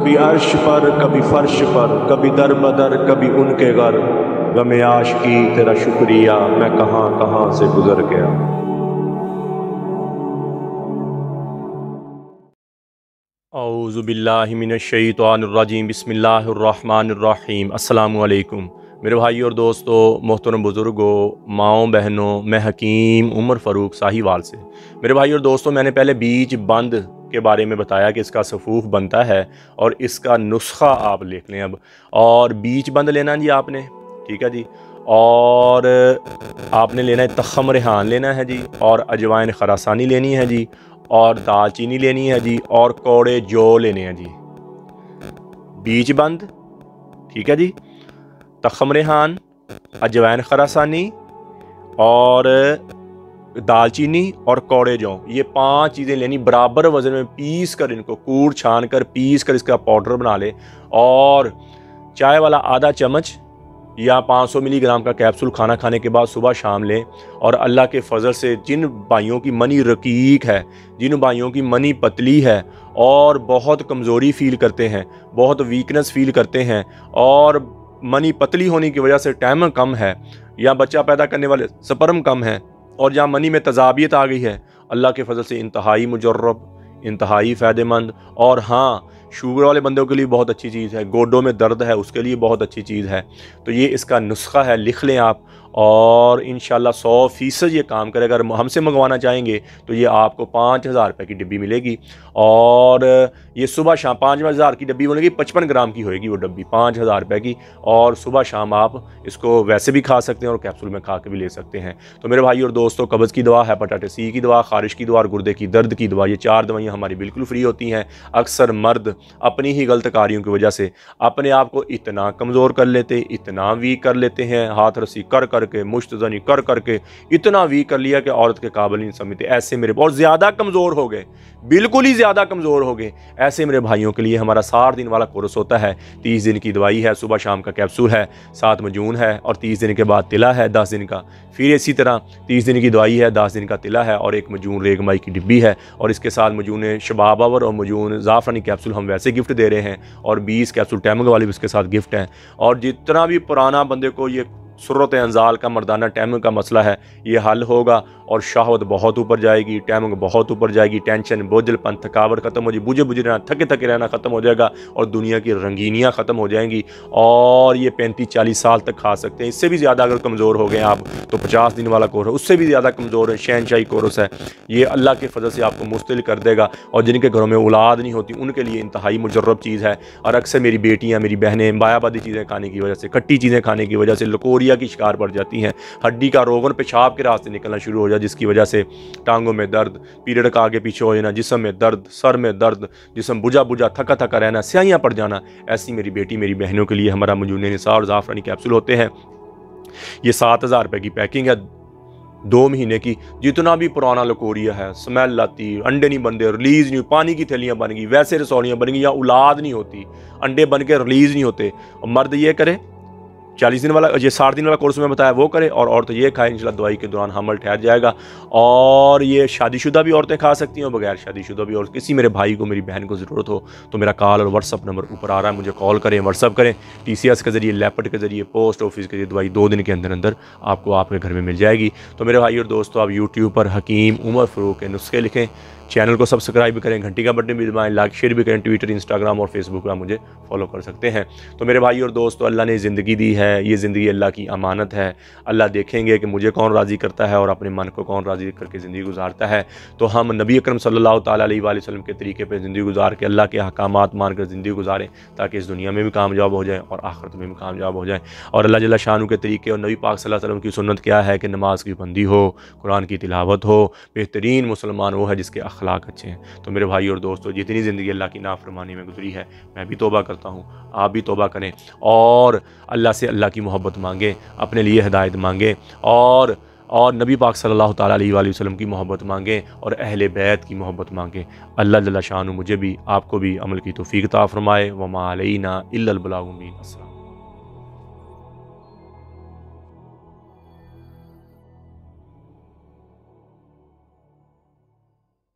कभी अर्श पर कभी फर्श पर, कभी दर बदर कभी उनके घर, गमे आशिकी तेरा शुक्रिया मैं कहाँ कहाँ से गुजर गया। औज़ु बिल्लाहि मिनश शैतानिर रजीम, बिस्मिल्लाहिर रहमानिर रहीम। अस्सलामु अलैकुम मेरे भाई और दोस्तों, मोहतरम बुज़ुर्गों, माओं बहनों, मैं हकीम उमर फ़ारूक साहिवाल से। मेरे भाई और दोस्तों, मैंने पहले बीज बंद के बारे में बताया कि इसका सफ़ूफ़ बनता है और इसका नुस्खा आप लिख लें अब। और बीज बंद लेना जी आपने, ठीक है जी। और आपने लेना है तख़म रेहान लेना है जी, और अजवाइन खरासानी लेनी है जी, और दालचीनी लेनी है जी, और कौड़े जौ लेने हैं जी। बीज बंद, ठीक है जी, तख़म रेहान, अजवाइन खरासानी और दालचीनी और कौड़े जौ, ये 5 चीज़ें लेनी। बराबर वज़न में पीस कर, इनको कूट छान कर पीस कर इसका पाउडर बना ले। और चाय वाला आधा चम्मच या 500 मिलीग्राम का कैप्सूल खाना खाने के बाद सुबह शाम लें। और अल्लाह के फजल से जिन भाइयों की मनी रकीक है, जिन भाइयों की मनी पतली है और बहुत कमज़ोरी फ़ील करते हैं, बहुत वीकनेस फ़ील करते हैं, और मनी पतली होने की वजह से टाइम कम है, या बच्चा पैदा करने वाले स्पर्म कम है, और जहाँ मनी में तजाबियत आ गई है, अल्लाह के फजल से इंतहाई मुजर्रब, इंतहाई फ़ायदेमंद। और हाँ, शुगर वाले बंदों के लिए बहुत अच्छी चीज़ है, गोडों में दर्द है उसके लिए बहुत अच्छी चीज़ है। तो ये इसका नुस्खा है, लिख लें आप, और इंशाल्लाह 100% ये काम करेगा। अगर हमसे मंगवाना चाहेंगे तो ये आपको 5000 रुपये की डिब्बी मिलेगी। और ये सुबह शाम 5000 की डिब्बी मिलेगी, 55 ग्राम की होएगी वो डिब्बी, 5000 रुपये की। और सुबह शाम आप इसको वैसे भी खा सकते हैं और कैप्सूल में खा के भी ले सकते हैं। तो मेरे भाई और दोस्तों, कब्ज़ की दवा, हेपेटाइटिस सी की दवा, खारिश की दवा और गुर्दे की दर्द की दवा, ये 4 दवाइयाँ हमारी बिल्कुल फ्री होती हैं। अक्सर मर्द अपनी ही गलत कारियों की वजह से अपने आप को इतना कमज़ोर कर लेते, इतना वीक कर लेते हैं, हाथ रस्सी कर करके, मुश्तज़नी कर करके इतना वीक कर लिया कि औरत के काबिल नहीं समझते। ऐसे मेरे बहुत ज़्यादा कमज़ोर हो गए, बिल्कुल ही ज़्यादा कमज़ोर हो गए। ऐसे मेरे भाइयों के लिए हमारा 60 दिन वाला कोर्स होता है। 30 दिन की दवाई है, सुबह शाम का कैप्सूल है, 7 मजून है, और 30 दिन के बाद तिला है 10 दिन का। फिर इसी तरह 30 दिन की दवाई है, 10 दिन का तिला है, और 1 मजून रेगमाई की डिब्बी है। और इसके साथ मजून शबाब आवर और मजून ज़ाफ़रानी कैप्सूल हम वैसे गिफ्ट दे रहे हैं, और 20 कैप्सूल टैमग वाली भी उसके साथ गिफ्ट हैं। और जितना भी पुराना बंदे को ये सुर्रत अंजाल का, मर्दाना टैमग का मसला है, ये हल होगा, और शहवत बहुत ऊपर जाएगी, टैमग बहुत ऊपर जाएगी, टेंशन, बोझलपन, थकावट खत्म हो जाएगी, बुझे बुझे रहना, थके थके रहना खत्म हो जाएगा, और दुनिया की रंगीनियाँ ख़त्म हो जाएंगी। और ये 35-40 साल तक खा सकते हैं। इससे भी ज़्यादा अगर कमज़ोर हो गए आप तो 50 दिन वाला कोर्स है, उससे भी ज़्यादा कमज़ोर है, शहनशाही कोर्स है। ये अल्लाह के फजल से आपको मुस्तकिल कर देगा। और जिनके घरों में औलाद नहीं होती उनके लिए इंतहाई मुजर्रब चीज़ है। और अक्सर मेरी बेटियाँ, मेरी बहनें बायाबादी चीज़ें खाने की वजह से, खट्टी चीज़ें खाने की वजह से लकोरिया की शिकार पड़ जाती हैं। हड्डी का रोगन पेशाब के रास्ते निकलना शुरू हो जाए, जिसकी वजह से टांगों में दर्द, पीरियड का आगे पीछे हो जाना, जिस्म में दर्द, सर में दर्द, जिस्म बुझा बुझा थका थका रहना, स्याहियाँ पड़ जाना। ऐसी मेरी बेटी, मेरी बहनों के लिए हमारा मजून निसा और ज़ाफ़रानी कैप्सूल होते हैं। ये 7000 रुपये की पैकिंग है, 2 महीने की। जितना भी पुराना लकोरिया है, स्मेल आती, अंडे नहीं बनते, रिलीज़ नहीं, पानी की थैलियाँ बन गई, वैसे रसौलियाँ बन गई, या औलाद नहीं होती, अंडे बन के रिलीज़ नहीं होते। और मर्द ये करे 40 दिन वाला, ये 60 दिन वाला कोर्स में बताया वो करे, और औरत ये खाए, इंशाल्लाह दवाई के दौरान हमल ठहर जाएगा। और ये शादीशुदा भी औरतें खा सकती हैं, और बगैर शादीशुदा भी। और किसी मेरे भाई को, मेरी बहन को ज़रूरत हो तो मेरा कॉल और व्हाट्सअप नंबर ऊपर आ रहा है, मुझे कॉल करें, व्हाट्सअप करें। TCS के ज़रिए, लेपर्ड के ज़रिए, पोस्ट ऑफिस के ज़रिए दवाई 2 दिन के अंदर अंदर आपको आपके घर में मिल जाएगी। तो मेरे भाई और दोस्तों, आप यूट्यूब पर हकीम उमर फ़ारूक के नुस्खे लिखें, चैनल को सब्सक्राइब भी करें, घंटी का बटन भी दबाएं, लाइक शेयर भी करें। ट्विटर, इंस्टाग्राम और फेसबुक पर मुझे फॉलो कर सकते हैं। तो मेरे भाई और दोस्तों, अल्लाह ने ज़िंदगी दी है, ये ज़िंदगी अल्लाह की अमानत है। अल्लाह देखेंगे कि मुझे कौन राज़ी करता है और अपने मन को कौन राज़ी करके ज़िंदगी गुजारता है। तो हम नबी अकरम सल्लल्लाहु ताला अलैहि वसल्लम के तरीके पर ज़िंदगी गुजार के, अल्लाह के अहकामात मान कर ज़िंदगी गुजारें, ताकि इस दुनिया में भी कामयाब हो जाएँ और आखिरत में भी कामयाब हो जाएँ। और अल्लाह जल्ल शानु के तरीके और नबी पाक सल्लल्लाहु अलैहि वसल्लम की सुन्नत क्या है कि नमाज की बंदी हो, कुरान की तिलावत हो। बेहतरीन मुसलमान वो है जिसके अखलाक अच्छे हैं। तो मेरे भाई और दोस्तों, जितनी ज़िंदगी अल्लाह की नाफरमानी में गुजरी है, मैं भी तौबा करता हूँ, आप भी तौबा करें, और अल्लाह से अल्लाह की मोहब्बत मांगें, अपने लिए हिदायत मांगें, और नबी पाक सल्लल्लाहु ताला अलैहि वसल्लम की मोहब्बत मांगें, और अहले बैत की मोहब्बत मांगें। अल्लाह जल्ल शानु मुझे भी, आपको भी अमल की तौफीक अता फरमाए। वमा अलैना इल्लल बलागुल मुबीन।